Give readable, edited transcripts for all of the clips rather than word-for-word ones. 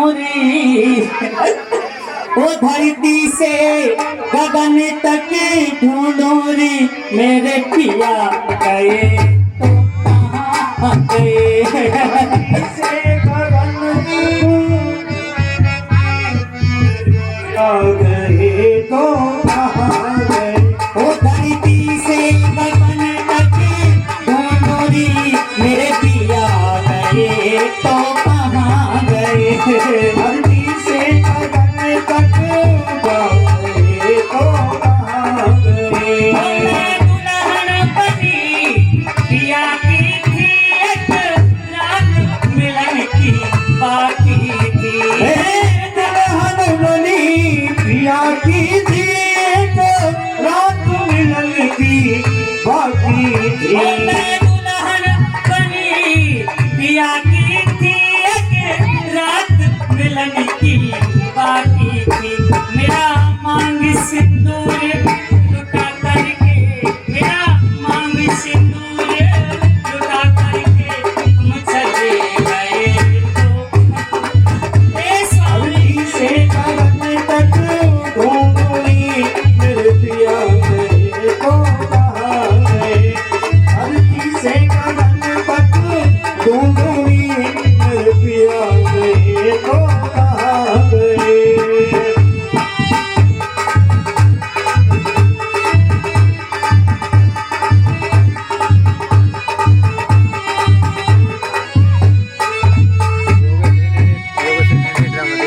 ढूंढूरी, वो धरती से गगन तक ढूंढूरी, मेरे पिया गए तो कहाँ गए। से गगन गए तो कहाँ गए, वो धरती से गगन तक ढूंढूरी, मेरे पिया गए तो कहाँ गए। धरती से गगन तक गए तो कहाँ गए। दुल्हन बनी पिया की थी, एक रात मिलन की बाकी थी। दुल्हन बनी पिया की थी, एक रात मिलन की बाकी थी। दुल्हन बनी पिया की थी, एक रात मिलन की बाकी थी। मेरा मांग सिंदूर लुटा करके, मेरा मांग सिंदूर लुटा करके तुम चले गए तो स्वामी से गगन तक ढूंढूरी, मेरे पिया गए तो कहाँ गए। धरती से गगन तक ढूंढूरी, मेरे पिया गए तो कहाँ गए।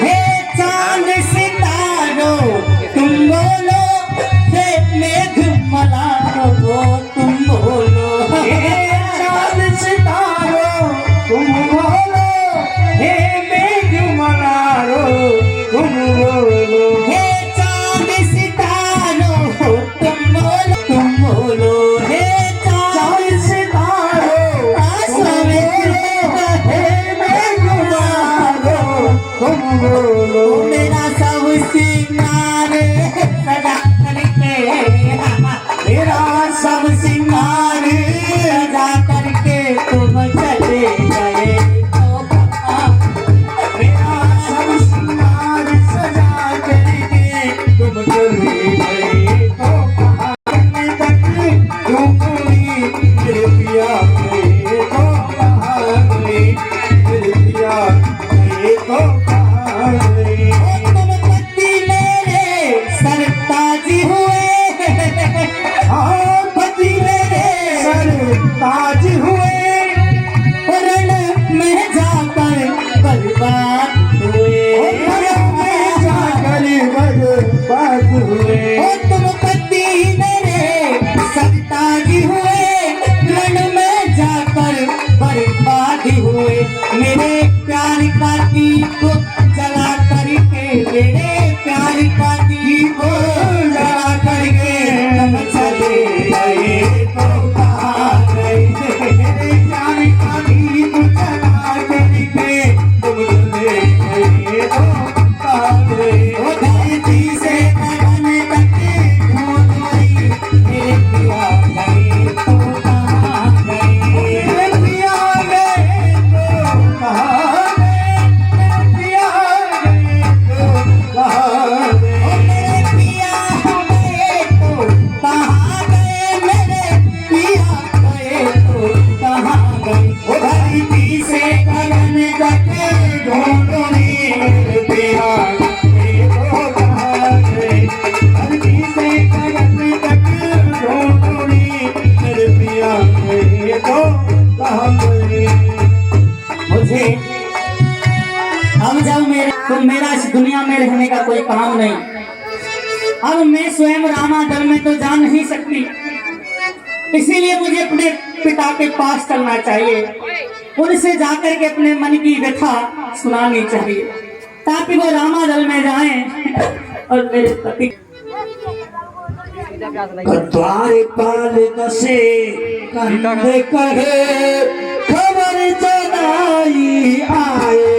हे चांद सितारों तुम बोलो, हे मेघ मलारो तुम बोलो। हे चांद सितारों तुम बोलो, हे मेघ मलारो तुम बोलो। हे चांद सितारों तुम बोलो, तुम बोलो। हे चांद सितारों हे मेघ मलारो तुम बोलो। मेरा सब सिंगार सजा करके, मेरा सब सिंगार सजा करके तुम चले गए तो कहाँ। मेरा सब सिंगार सजा करके तुम चले गए तो कहाँ। तक ढूंढूरी, मेरे पिया गए तो कहाँ गए, मेरे पिया गए तो कहाँ गए। तुम पति मेरे सरताज हुए, हाँ पति मेरे सरताज हुए, रण में जाकर बर्बाद हुए, रण में जाकर बर्बाद हुए। तुम पति मेरे सरताज हुए, रण में जाकर बर्बाद हुए। मेरे प्यार का दीप जला करके, मेरे प्यार का दीप जला करके तुम चले गए तो कहाँ गए। मेरे प्यार का दीप जला करके तुम चले गए तो कहाँ गए। वो धरती से गगन तक ढूंढूरी, मेरे पिया गए तो कहाँ गए। मेरे पिया गए तो कहाँ गए, मेरे पिया गए तो कहाँ गए। मेरे पिया गए तो कहाँ गए, मेरे पिया गए तो कहाँ गए। वो धरती से गगन तक ढूंढूरी, मेरे पिया गए तो कहाँ गए। धरती से गगन तक ढूंढूरी, मेरे पिया गए तो कहाँ गए। मुझे अब जब मेरा इस दुनिया में रहने का कोई काम नहीं, अब मैं स्वयं रामादल में तो जा नहीं सकती, इसीलिए मुझे अपने पिता के पास चलना चाहिए, उनसे जाकर के अपने मन की व्यथा सुनानी चाहिए, ताकि वो रामादल में जाएं और मेरे पति द्वार पाल दसे कंधे कहे खबर जनाई आए।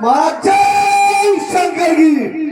महाराज जय शंकर की